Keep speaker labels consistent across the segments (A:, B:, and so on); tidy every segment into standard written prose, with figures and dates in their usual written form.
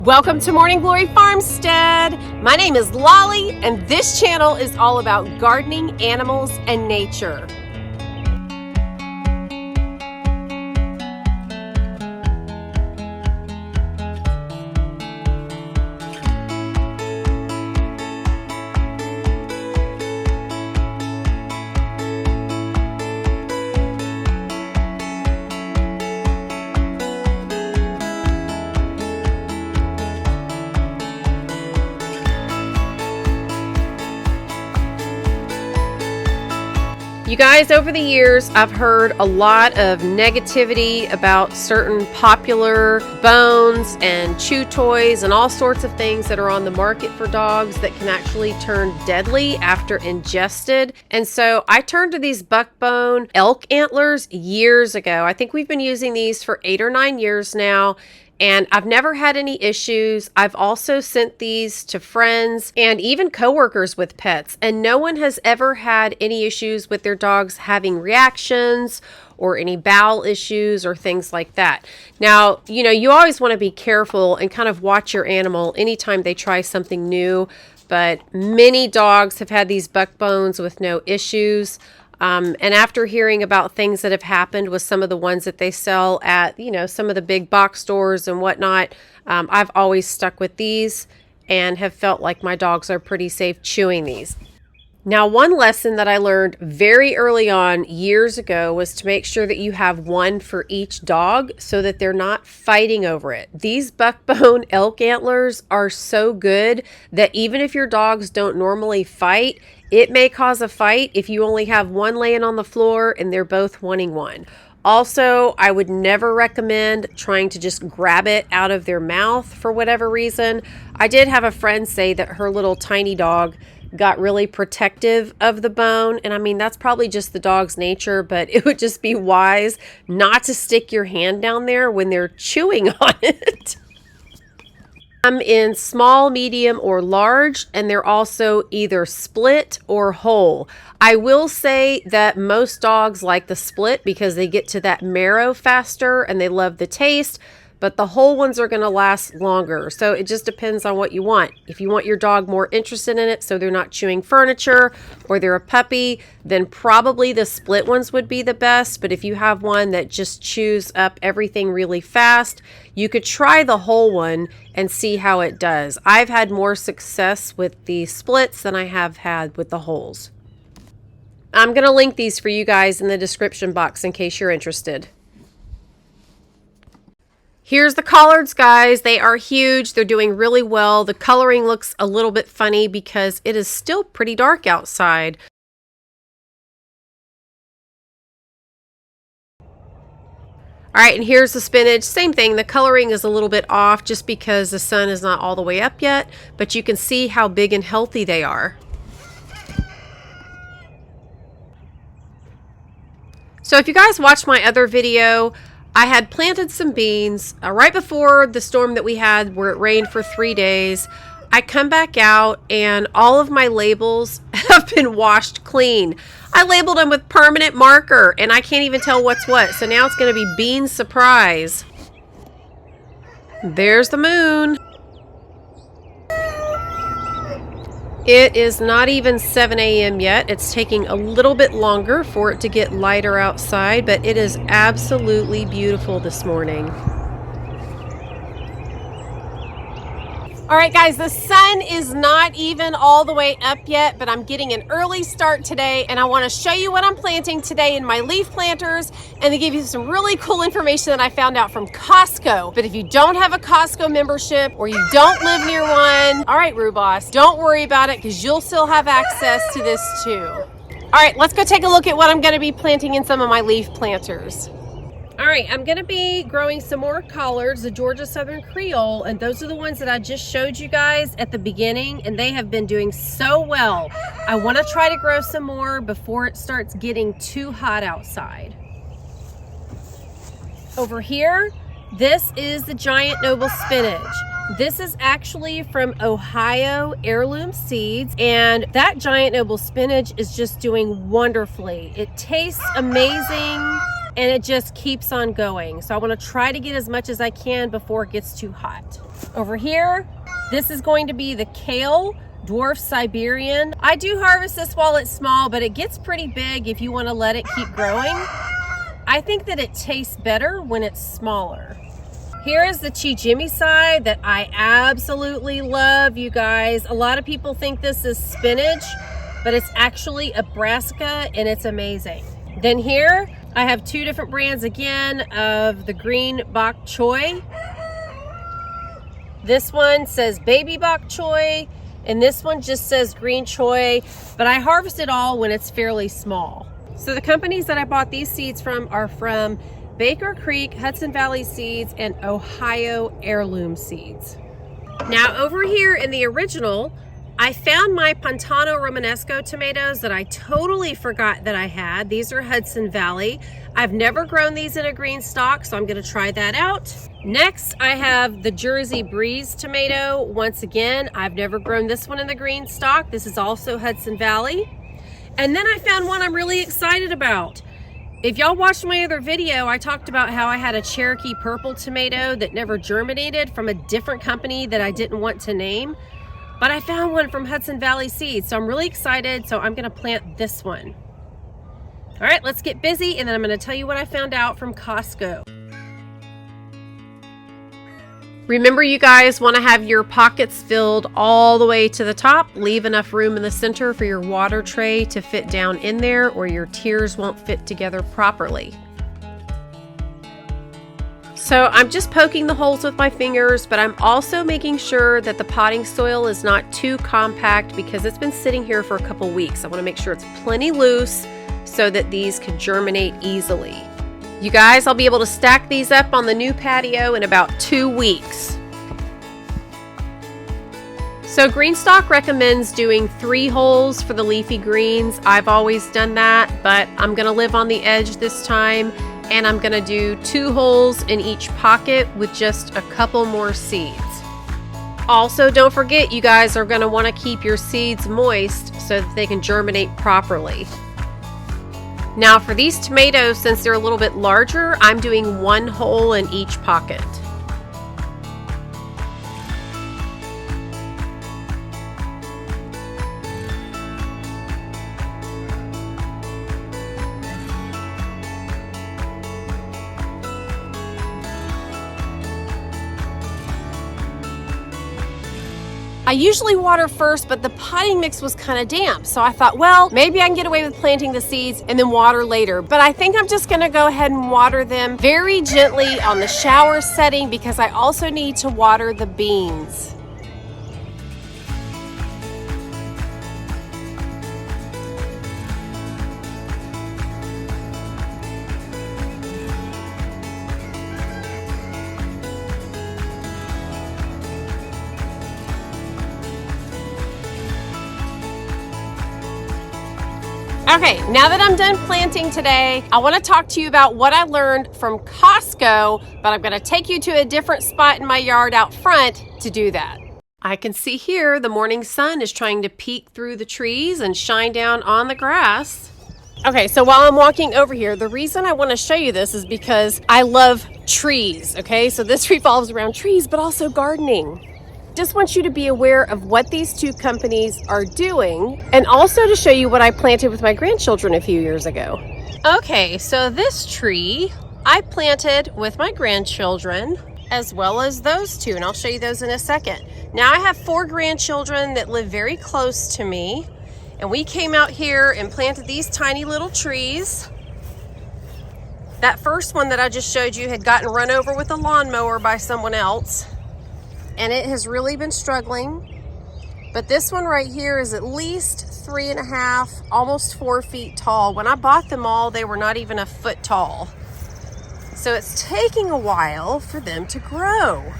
A: Welcome to Morning Glory Farmstead. My name is Lolly, and this channel is all about gardening, animals, and nature. You guys, over the years, I've heard a lot of negativity about certain popular bones and chew toys and all sorts of things that are on the market for dogs that can actually turn deadly after ingested. And so I turned to these buckbone elk antlers years ago. I think we've been using these for 8 or 9 years now. And I've never had any issues. I've also sent these to friends and even coworkers with pets, and no one has ever had any issues with their dogs having reactions or any bowel issues or things like that. Now, you always want to be careful and kind of watch your animal anytime they try something new, but many dogs have had these buckbones with no issues. And after hearing about things that have happened with some of the ones that they sell at, some of the big box stores and whatnot, I've always stuck with these and have felt like my dogs are pretty safe chewing these. Now, one lesson that I learned very early on years ago was to make sure that you have one for each dog so that they're not fighting over it. These buckbone elk antlers are so good that even if your dogs don't normally fight, it may cause a fight if you only have one laying on the floor and they're both wanting one. Also, I would never recommend trying to just grab it out of their mouth for whatever reason. I did have a friend say that her little tiny dog got really protective of the bone. And I mean, that's probably just the dog's nature, but it would just be wise not to stick your hand down there when they're chewing on it. I'm in small, medium, or large, and they're also either split or whole. I will say that most dogs like the split because they get to that marrow faster and they love the taste, but the whole ones are going to last longer. So it just depends on what you want. If you want your dog more interested in it so they're not chewing furniture or they're a puppy, then probably the split ones would be the best. But if you have one that just chews up everything really fast, you could try the whole one and see how it does. I've had more success with the splits than I have had with the wholes. I'm going to link these for you guys in the description box in case you're interested. Here's the collards, guys. They are huge. They're doing really well. The coloring looks a little bit funny because it is still pretty dark outside. All right, and here's the spinach. Same thing. The coloring is a little bit off just because the sun is not all the way up yet, but you can see how big and healthy they are. So if you guys watched my other video, I had planted some beans right before the storm that we had where it rained for 3 days. I come back out and all of my labels have been washed clean. I labeled them with permanent marker and I can't even tell what's what. So now it's going to be bean surprise. There's the moon. It is not even 7 a.m. yet. It's taking a little bit longer for it to get lighter outside, but it is absolutely beautiful this morning. All right, guys, the sun is not even all the way up yet, but I'm getting an early start today, and I want to show you what I'm planting today in my leaf planters and to give you some really cool information that I found out from Costco. But if you don't have a Costco membership or you don't live near one, all right, Rubos, don't worry about it because you'll still have access to this too. All right, let's go take a look at what I'm going to be planting in some of my leaf planters. All right, I'm going to be growing some more collards, the Georgia Southern Creole, and those are the ones that I just showed you guys at the beginning, and they have been doing so well. I want to try to grow some more before it starts getting too hot outside. Over here, this is the Giant Noble Spinach. This is actually from Ohio Heirloom Seeds, and that Giant Noble Spinach is just doing wonderfully. It tastes amazing. And it just keeps on going. So I want to try to get as much as I can before it gets too hot. Over here, this is going to be the kale dwarf Siberian. I do harvest this while it's small, but it gets pretty big if you want to let it keep growing. I think that it tastes better when it's smaller. Here is the Chijimi side that I absolutely love, you guys. A lot of people think this is spinach, but it's actually a brassica and it's amazing. Then here I have two different brands again of the green bok choy. This one says baby bok choy and this one just says green choy, but I harvest it all when it's fairly small. So the companies that I bought these seeds from are from Baker Creek, Hudson Valley Seeds, and Ohio Heirloom Seeds. Now over here in the original, I found my Pantano Romanesco tomatoes that I totally forgot that I had. These are Hudson Valley. I've never grown these in a green stock, so I'm gonna try that out. Next, I have the Jersey Breeze tomato. Once again, I've never grown this one in the green stock. This is also Hudson Valley. And then I found one I'm really excited about. If y'all watched my other video, I talked about how I had a Cherokee purple tomato that never germinated from a different company that I didn't want to name. But I found one from Hudson Valley Seeds, so I'm really excited, so I'm gonna plant this one. All right, let's get busy, and then I'm gonna tell you what I found out from Costco. Remember, you guys want to have your pockets filled all the way to the top. Leave enough room in the center for your water tray to fit down in there, or your tiers won't fit together properly. So I'm just poking the holes with my fingers, but I'm also making sure that the potting soil is not too compact because it's been sitting here for a couple weeks. I want to make sure it's plenty loose so that these can germinate easily. You guys, I'll be able to stack these up on the new patio in about 2 weeks. So GREENSTALK recommends doing 3 holes for the leafy greens. I've always done that, but I'm gonna live on the edge this time, and I'm gonna do 2 holes in each pocket with just a couple more seeds. Also, don't forget, you guys are gonna wanna keep your seeds moist so that they can germinate properly. Now for these tomatoes, since they're a little bit larger, I'm doing 1 hole in each pocket. I usually water first, but the potting mix was kind of damp. So I thought, well, maybe I can get away with planting the seeds and then water later. But I think I'm just gonna go ahead and water them very gently on the shower setting because I also need to water the beans. Okay, now that I'm done planting today, I want to talk to you about what I learned from Costco, but I'm going to take you to a different spot in my yard out front to do that. I can see here the morning sun is trying to peek through the trees and shine down on the grass. Okay, so while I'm walking over here, the reason I want to show you this is because I love trees, okay? So this revolves around trees, but also gardening. Just want you to be aware of what these 2 companies are doing, and also to show you what I planted with my grandchildren a few years ago. Okay, so this tree I planted with my grandchildren, as well as those 2, and I'll show you those in a second. Now I have 4 grandchildren that live very close to me, and we came out here and planted these tiny little trees. That first one that I just showed you had gotten run over with a lawnmower by someone else, and it has really been struggling. But this one right here is at least 3.5, almost 4 feet tall. When I bought them all, they were not even a foot tall. So it's taking a while for them to grow.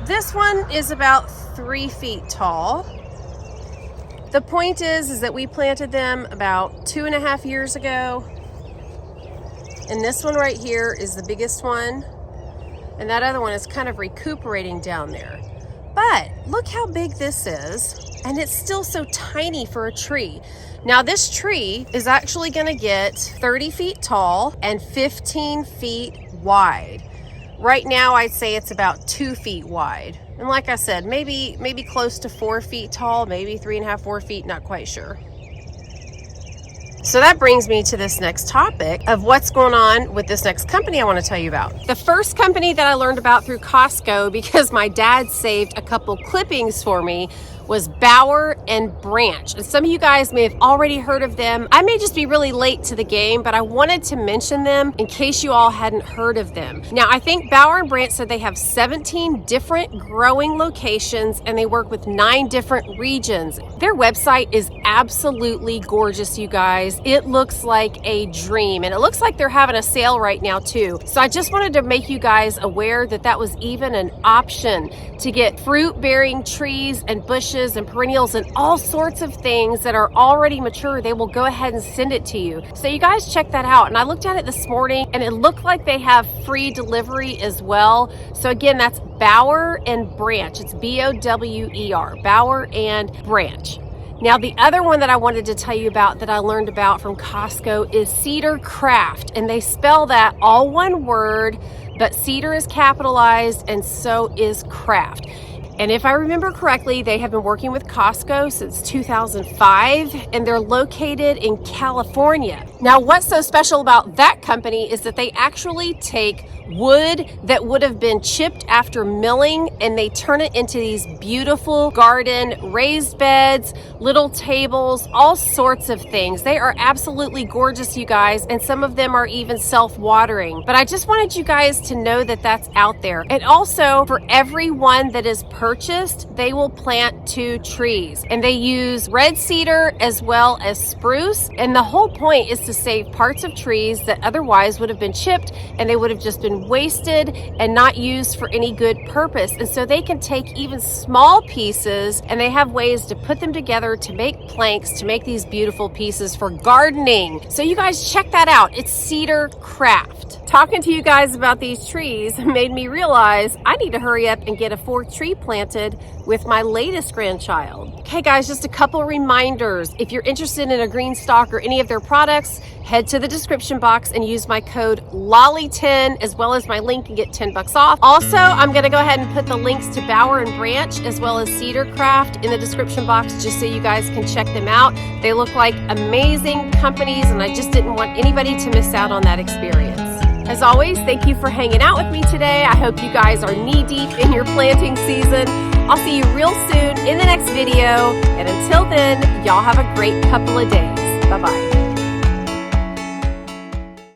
A: This one is about 3 feet tall. The point is that we planted them about 2.5 years ago. And this one right here is the biggest one. And that other one is kind of recuperating down there. But look how big this is. And it's still so tiny for a tree. Now this tree is actually gonna get 30 feet tall and 15 feet wide. Right now, I'd say it's about 2 feet wide. And like I said, maybe close to 4 feet tall, maybe 3.5, 4 feet, not quite sure. So that brings me to this next topic of what's going on with this next company I want to tell you about. The first company that I learned about through Costco, because my dad saved a couple clippings for me, was Bower and Branch. And some of you guys may have already heard of them. I may just be really late to the game, but I wanted to mention them in case you all hadn't heard of them. Now, I think Bower and Branch said they have 17 different growing locations and they work with 9 different regions. Their website is absolutely gorgeous, you guys. It looks like a dream, and it looks like they're having a sale right now too. So I just wanted to make you guys aware that that was even an option to get fruit-bearing trees and bushes and perennials and all sorts of things that are already mature. They will go ahead and send it to you. So you guys check that out. And I looked at it this morning and it looked like they have free delivery as well. So again, that's Bower and Branch. It's B-O-W-E-R, Bower and Branch. Now, the other one that I wanted to tell you about that I learned about from Costco is CedarCraft, and they spell that all one word, but cedar is capitalized and so is craft. And if I remember correctly, they have been working with Costco since 2005, and they're located in California. Now, what's so special about that company is that they actually take wood that would have been chipped after milling and they turn it into these beautiful garden raised beds, little tables, all sorts of things. They are absolutely gorgeous, you guys, and some of them are even self-watering. But I just wanted you guys to know that that's out there. And also, for every one that is purchased, they will plant 2 trees, and they use red cedar as well as spruce. And the whole point is to save parts of trees that otherwise would have been chipped and they would have just been wasted and not used for any good purpose. And so they can take even small pieces and they have ways to put them together to make planks, to make these beautiful pieces for gardening. So you guys check that out. It's CedarCraft. Talking to you guys about these trees made me realize I need to hurry up and get a 4th tree planted with my latest grandchild. Okay guys, just a couple reminders. If you're interested in a GREENSTALK or any of their products, head to the description box and use my code LOLLY10 as well as my link and get $10 off. Also, I'm gonna go ahead and put the links to Bower and Branch as well as CedarCraft in the description box just so you guys can check them out. They look like amazing companies and I just didn't want anybody to miss out on that experience. As always, thank you for hanging out with me today. I hope you guys are knee-deep in your planting season. I'll see you real soon in the next video. And until then, y'all have a great couple of days. Bye-bye.